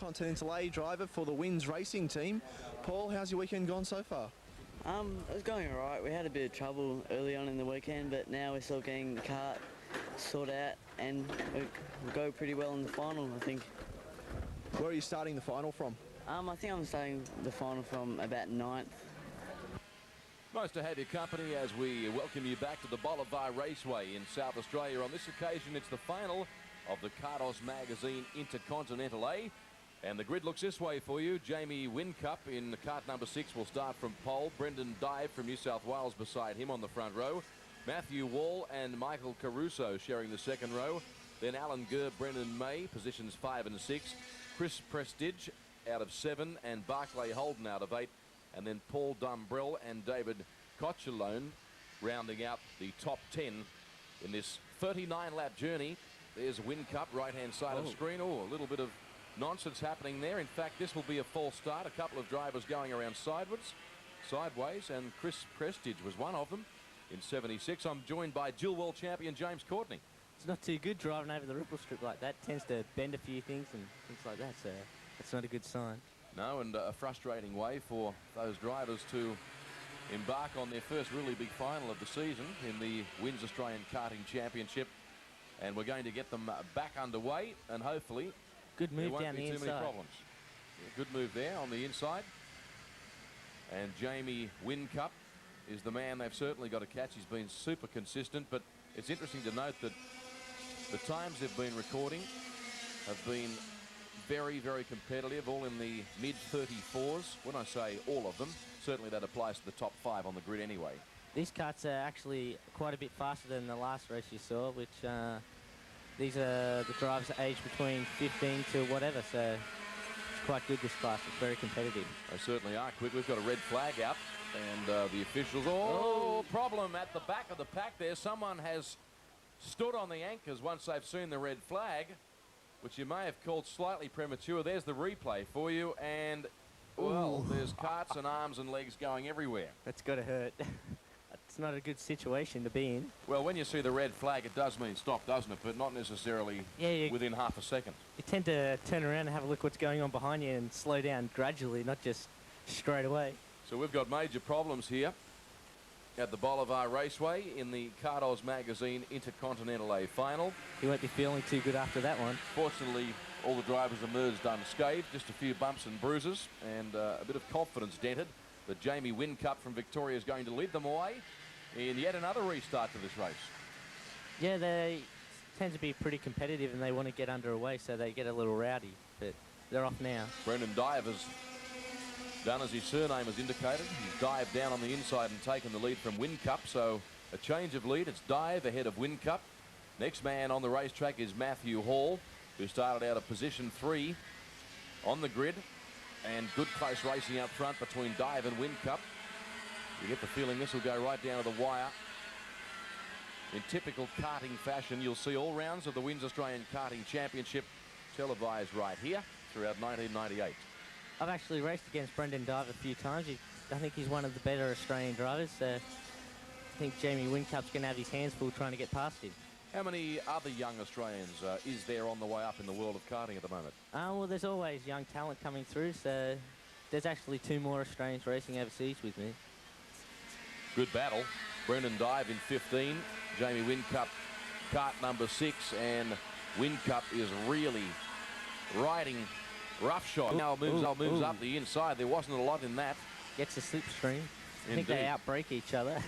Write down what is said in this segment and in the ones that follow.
Intercontinental A driver for the Wins racing team. Paul, how's your weekend gone so far? It was going alright. We had a bit of trouble early on in the weekend, but now we're still getting the kart sorted out and we'll go pretty well in the final, I think. Where are you starting the final from? I think I'm starting the final from about 9th. Nice to have your company as we welcome you back to the Bolivar Raceway in South Australia. On this occasion, it's the final of the Cardos Magazine Intercontinental A. And the grid looks this way for you. Jamie Whincup in kart number 6 will start from pole. Brendan Dive from New South Wales beside him on the front row. Matthew Wall and Michael Caruso sharing the second row. Then Alan Gurr, Brendan May, positions 5 and 6. Chris Prestige out of 7 and Barclay Holden out of 8. And then Paul Dumbrell and David Cochelone rounding out the top 10 in this 39-lap journey. There's Whincup, right-hand side of the screen. Oh, a little bit of nonsense happening there. In fact, this will be a false start. A couple of drivers going around sideways, and Chris Prestige was one of them in 76. I'm joined by dual world champion James Courtney. It's not too good driving over the ripple strip like that. Tends to bend a few things and things like that, so that's not a good sign. No, and a frustrating way for those drivers to embark on their first really big final of the season in the Wins Australian Karting Championship. And we're going to get them back underway, and hopefully good move there down won't be the too inside. many problems. Yeah, good move there on the inside. And Jamie Whincup is the man they've certainly got to catch. He's been super consistent, but it's interesting to note that the times they've been recording have been very, very competitive, all in the mid-34s. When I say all of them, certainly that applies to the top 5 on the grid anyway. These karts are actually quite a bit faster than the last race you saw, which these are the drivers aged between 15 to whatever, so it's quite good, this class. It's very competitive. They certainly are quick. We've got a red flag out, and the officials, problem at the back of the pack there. Someone has stood on the anchors once they've seen the red flag, which you may have called slightly premature. There's the replay for you, and, well, there's karts and arms and legs going everywhere. That's got to hurt. It's not a good situation to be in. Well, when you see the red flag, it does mean stop, doesn't it? But not necessarily within half a second. You tend to turn around and have a look what's going on behind you and slow down gradually, not just straight away. So we've got major problems here at the Bolivar Raceway in the Cardos Magazine Intercontinental A final. You won't be feeling too good after that one. Fortunately, all the drivers emerged unscathed, just a few bumps and bruises, and a bit of confidence dented that Jamie Whincup from Victoria is going to lead them away in yet another restart to this race. Yeah, they tend to be pretty competitive and they want to get underway, so they get a little rowdy, but they're off now. Brendan Dive has done as his surname has indicated. He's dived down on the inside and taken the lead from Whincup, so a change of lead. It's Dive ahead of Whincup. Next man on the racetrack is Matthew Hall, who started out of position 3 on the grid. And good close racing up front between Dive and Whincup. You get the feeling this will go right down to the wire. In typical karting fashion, you'll see all rounds of the Wins Australian Karting Championship televised right here throughout 1998. I've actually raced against Brendan Dive a few times. I think he's one of the better Australian drivers. I think Jamie Whincup's going to have his hands full trying to get past him. How many other young Australians is there on the way up in the world of karting at the moment? Well, there's always young talent coming through, so there's actually 2 more Australians racing overseas with me. Good battle. Brendan Dive in 15, Jamie Whincup kart number 6, and Whincup is really riding roughshod. Now moves up the inside. There wasn't a lot in that. Gets a slipstream. I think they outbrake each other.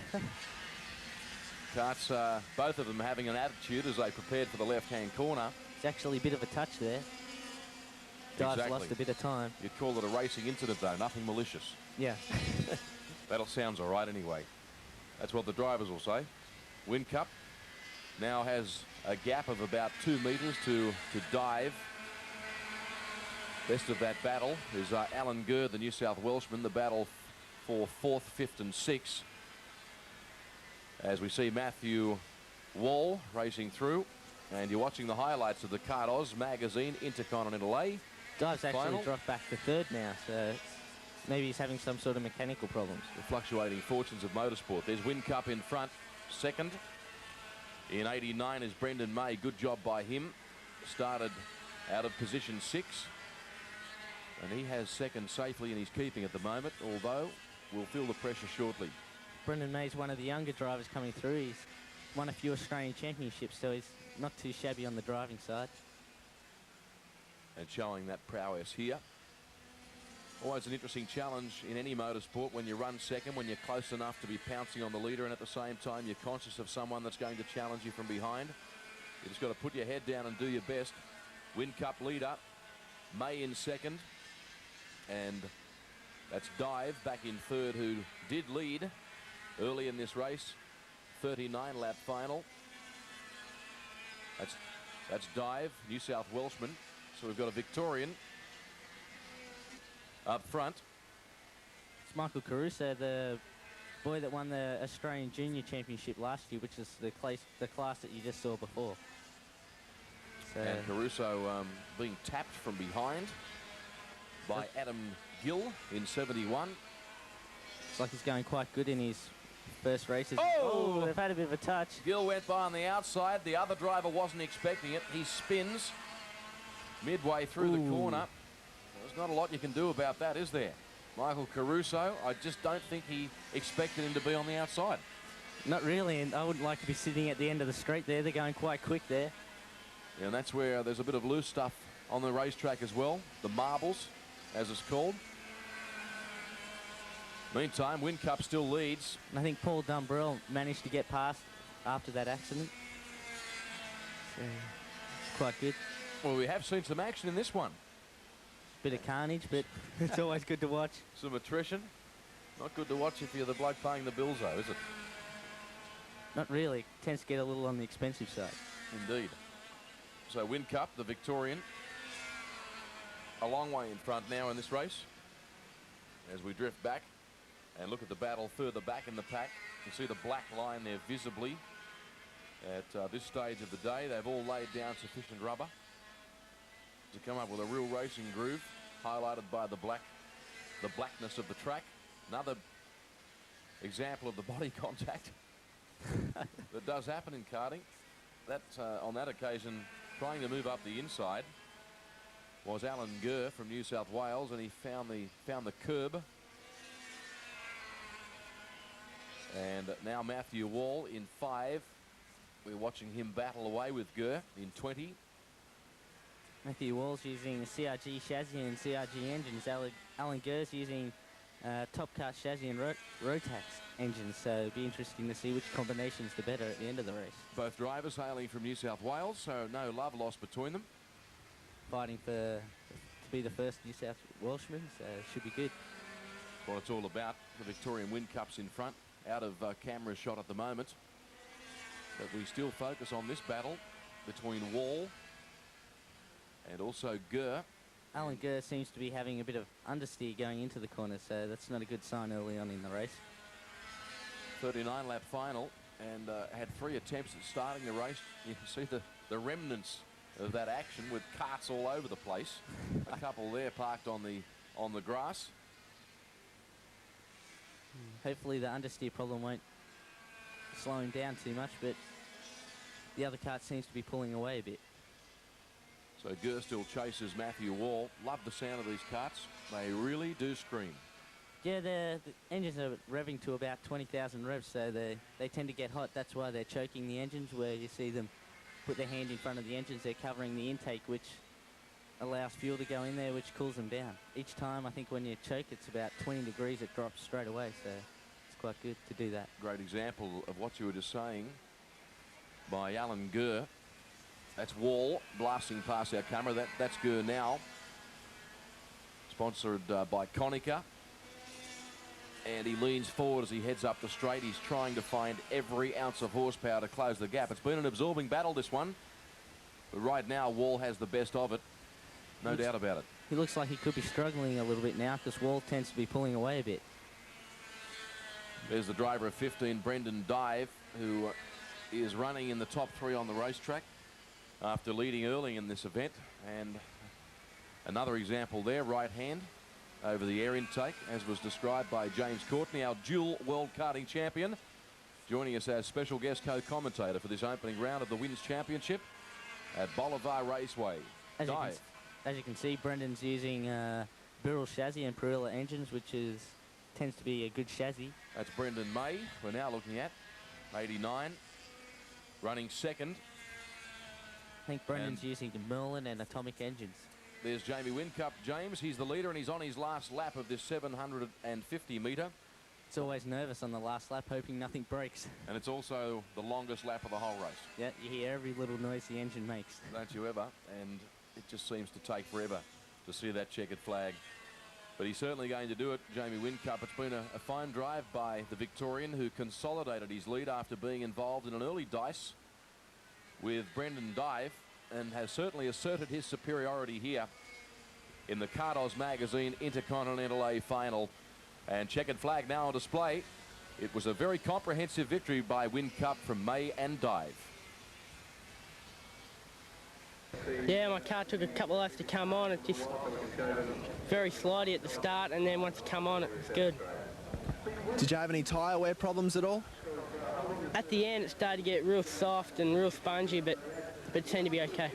Karts, both of them having an attitude as they prepared for the left-hand corner. It's actually a bit of a touch there. Dive's lost a bit of time. You'd call it a racing incident, though, nothing malicious. Yeah. That sounds all right anyway. That's what the drivers will say. Whincup now has a gap of about 2 meters to Dive. Best of that battle is Alan Gurr, the New South Welshman, the battle for 4th, 5th and 6th. As we see Matthew Wall racing through, and you're watching the highlights of the Cardos Magazine Intercontinental A. Dive's actually dropped back to 3rd now, so maybe he's having some sort of mechanical problems. The fluctuating fortunes of motorsport. There's Whincup in front, 2nd. In 89 is Brendan May. Good job by him. Started out of position 6. And he has second safely in his keeping at the moment, although we'll feel the pressure shortly. Brendan May's one of the younger drivers coming through. He's won a few Australian Championships, so he's not too shabby on the driving side. And showing that prowess here. Always an interesting challenge in any motorsport when you run second, when you're close enough to be pouncing on the leader, and at the same time you're conscious of someone that's going to challenge you from behind. You just got to put your head down and do your best. Whincup leader, May in second, and that's Dive back in third, who did lead early in this race. 39-lap final. That's Dive, New South Welshman. So we've got a Victorian up front. It's Michael Caruso, the boy that won the Australian Junior Championship last year, which is the class that you just saw before. So And Caruso being tapped from behind by Adam Gill in 71. Looks like he's going quite good in his first races. Oh! They've had a bit of a touch. Gill went by on the outside. The other driver wasn't expecting it. He spins midway through the corner. There's not a lot you can do about that, is there? Michael Caruso, I just don't think he expected him to be on the outside. Not really, and I wouldn't like to be sitting at the end of the straight there. They're going quite quick there. Yeah, and that's where there's a bit of loose stuff on the racetrack as well. The marbles, as it's called. Meantime, Whincup still leads. And I think Paul Dumbrell managed to get past after that accident. So, it's quite good. Well, we have seen some action in this one. Bit of carnage, but it's always good to watch. Some attrition. Not good to watch if you're the bloke paying the bills, though, is it? Not really. Tends to get a little on the expensive side. Indeed. So Whincup, the Victorian, a long way in front now in this race. As we drift back and look at the battle further back in the pack, you see the black line there visibly. At this stage of the day, they've all laid down sufficient rubber to come up with a real racing groove, highlighted by the blackness of the track. Another example of the body contact that does happen in karting. That on that occasion, trying to move up the inside was Alan Gurr from New South Wales, and he found the curb. And now Matthew Wall in 5. We're watching him battle away with Gurr in 20. Matthew Wall's using CRG chassis and CRG engines. Alan Gurr's using Top Cut chassis and Rotax engines. So it'll be interesting to see which combination's the better at the end of the race. Both drivers hailing from New South Wales, so no love lost between them. Fighting to be the first New South Welshman, so it should be good. That's what it's all about. The Victorian Whincups in front, out of camera shot at the moment. But we still focus on this battle between Wall and also Gurr. Alan Gurr seems to be having a bit of understeer going into the corner, so that's not a good sign early on in the race. 39-lap final, and had 3 attempts at starting the race. You can see the remnants of that action with carts all over the place. A couple there parked on the grass. Hopefully the understeer problem won't slow him down too much, but the other kart seems to be pulling away a bit. So Gurr still chases Matthew Wall. Love the sound of these karts. They really do scream. Yeah, the engines are revving to about 20,000 revs, so they tend to get hot. That's why they're choking the engines, where you see them put their hand in front of the engines. They're covering the intake, which allows fuel to go in there, which cools them down. Each time, I think when you choke, it's about 20 degrees. It drops straight away, so it's quite good to do that. Great example of what you were just saying by Alan Gurr. That's Wall blasting past our camera. That's Gurr now. Sponsored by Konica. And he leans forward as he heads up the straight. He's trying to find every ounce of horsepower to close the gap. It's been an absorbing battle, this one. But right now, Wall has the best of it. No doubt about it. He looks like he could be struggling a little bit now, because Wall tends to be pulling away a bit. There's the driver of 15, Brendan Dive, who is running in the top 3 on the racetrack after leading early in this event. And another example there, right hand over the air intake, as was described by James Courtney, our dual world karting champion, joining us as special guest co-commentator for this opening round of the Wins Championship at Bolivar Raceway. As you can see, Brendan's using Birrell chassis and Perilla engines, which tends to be a good chassis. That's Brendan May we're now looking at, 89, running second. I think Brendan's using Merlin and Atomic engines. There's Jamie Whincup, James. He's the leader, and he's on his last lap of this 750 metre. It's always nervous on the last lap, hoping nothing breaks. And it's also the longest lap of the whole race. Yeah, you hear every little noise the engine makes. Don't you ever? And it just seems to take forever to see that checkered flag. But he's certainly going to do it, Jamie Whincup. It's been a fine drive by the Victorian, who consolidated his lead after being involved in an early dice with Brendan Dive, and has certainly asserted his superiority here in the Cardos Magazine Intercontinental A final. And checkered flag now on display. It was a very comprehensive victory by Whincup from May and Dive. Yeah, my car took a couple of laps to come on. It just very slidey at the start, and then once it come on, it was good. Did you have any tyre wear problems at all? At the end, it started to get real soft and real spongy, but it seemed to be okay.